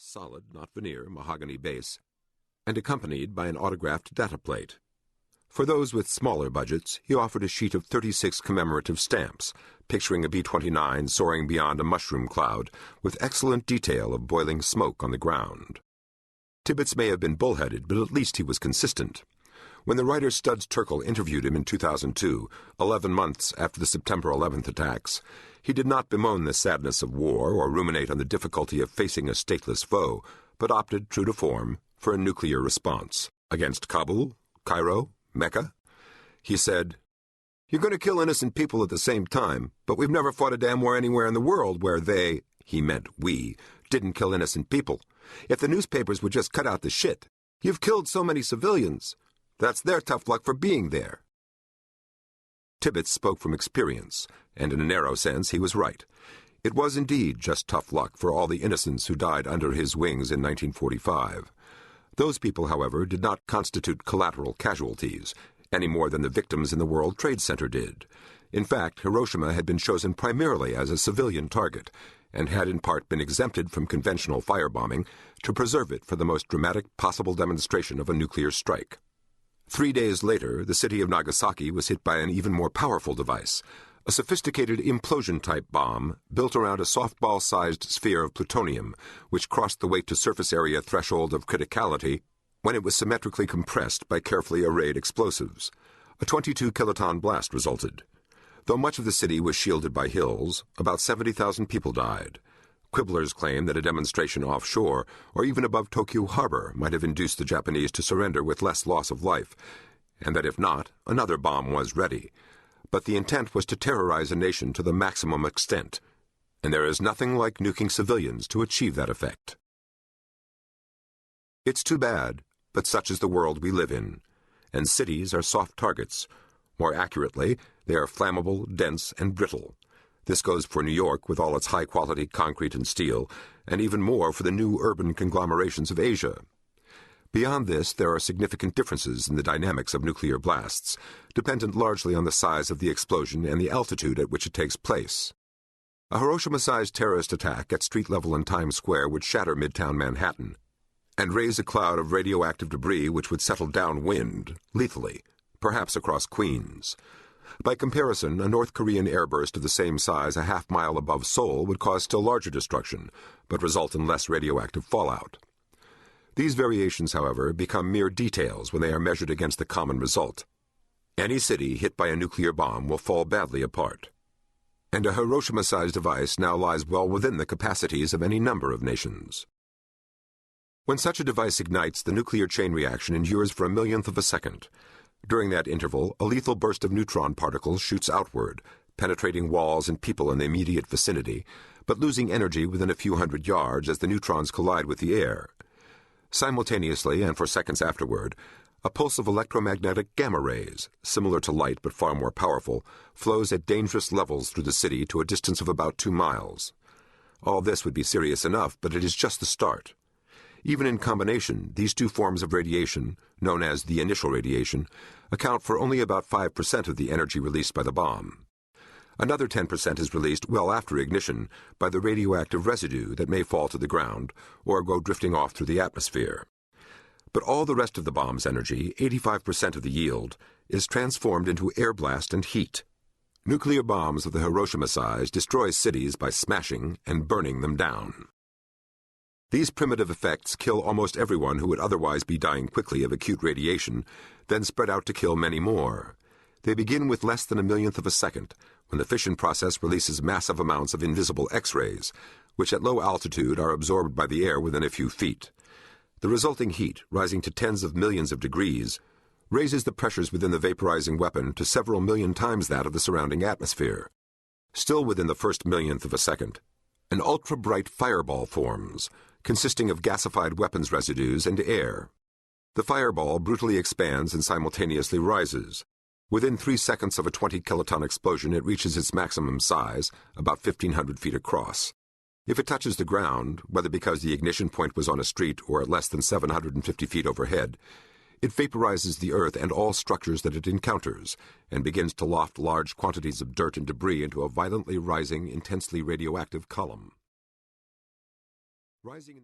solid, not veneer, mahogany base, and accompanied by an autographed data plate. For those with smaller budgets, he offered a sheet of 36 commemorative stamps, picturing a B-29 soaring beyond a mushroom cloud, with excellent detail of boiling smoke on the ground. Tibbets may have been bullheaded, but at least he was consistent. When the writer Studs Terkel interviewed him in 2002, 11 months after the September 11th attacks, he did not bemoan the sadness of war or ruminate on the difficulty of facing a stateless foe, but opted, true to form, for a nuclear response. Against Kabul, Cairo, Mecca? He said, "You're going to kill innocent people at the same time, but we've never fought a damn war anywhere in the world where they," he meant we, "didn't kill innocent people. If the newspapers would just cut out the shit. You've killed so many civilians. That's their tough luck for being there." Tibbets spoke from experience, and in a narrow sense he was right. It was indeed just tough luck for all the innocents who died under his wings in 1945. Those people, however, did not constitute collateral casualties, any more than the victims in the World Trade Center did. In fact, Hiroshima had been chosen primarily as a civilian target, and had in part been exempted from conventional firebombing to preserve it for the most dramatic possible demonstration of a nuclear strike. 3 days later, the city of Nagasaki was hit by an even more powerful device, a sophisticated implosion-type bomb built around a softball-sized sphere of plutonium, which crossed the weight-to-surface area threshold of criticality when it was symmetrically compressed by carefully arrayed explosives. A 22-kiloton blast resulted. Though much of the city was shielded by hills, about 70,000 people died. Quibblers claim that a demonstration offshore, or even above Tokyo Harbor, might have induced the Japanese to surrender with less loss of life, and that if not, another bomb was ready. But the intent was to terrorize a nation to the maximum extent, and there is nothing like nuking civilians to achieve that effect. It's too bad, but such is the world we live in, and cities are soft targets. More accurately, they are flammable, dense, and brittle. This goes for New York with all its high-quality concrete and steel, and even more for the new urban conglomerations of Asia. Beyond this, there are significant differences in the dynamics of nuclear blasts, dependent largely on the size of the explosion and the altitude at which it takes place. A Hiroshima-sized terrorist attack at street level in Times Square would shatter Midtown Manhattan and raise a cloud of radioactive debris which would settle downwind, lethally, perhaps across Queens. By comparison, a North Korean airburst of the same size a half-mile above Seoul would cause still larger destruction, but result in less radioactive fallout. These variations, however, become mere details when they are measured against the common result. Any city hit by a nuclear bomb will fall badly apart. And a Hiroshima-sized device now lies well within the capacities of any number of nations. When such a device ignites, the nuclear chain reaction endures for a millionth of a second. During that interval, a lethal burst of neutron particles shoots outward, penetrating walls and people in the immediate vicinity, but losing energy within a few hundred yards as the neutrons collide with the air. Simultaneously, and for seconds afterward, a pulse of electromagnetic gamma rays, similar to light but far more powerful, flows at dangerous levels through the city to a distance of about 2 miles. All this would be serious enough, but it is just the start. Even in combination, these two forms of radiation, known as the initial radiation, account for only about 5% of the energy released by the bomb. Another 10% is released well after ignition by the radioactive residue that may fall to the ground or go drifting off through the atmosphere. But all the rest of the bomb's energy, 85% of the yield, is transformed into air blast and heat. Nuclear bombs of the Hiroshima size destroy cities by smashing and burning them down. These primitive effects kill almost everyone who would otherwise be dying quickly of acute radiation, then spread out to kill many more. They begin with less than a millionth of a second, when the fission process releases massive amounts of invisible X-rays, which at low altitude are absorbed by the air within a few feet. The resulting heat, rising to tens of millions of degrees, raises the pressures within the vaporizing weapon to several million times that of the surrounding atmosphere. Still within the first millionth of a second, an ultra-bright fireball forms, consisting of gasified weapons residues and air. The fireball brutally expands and simultaneously rises. Within 3 seconds of a 20-kiloton explosion, it reaches its maximum size, about 1,500 feet across. If it touches the ground, whether because the ignition point was on a street or at less than 750 feet overhead, it vaporizes the earth and all structures that it encounters, and begins to loft large quantities of dirt and debris into a violently rising, intensely radioactive column. Rising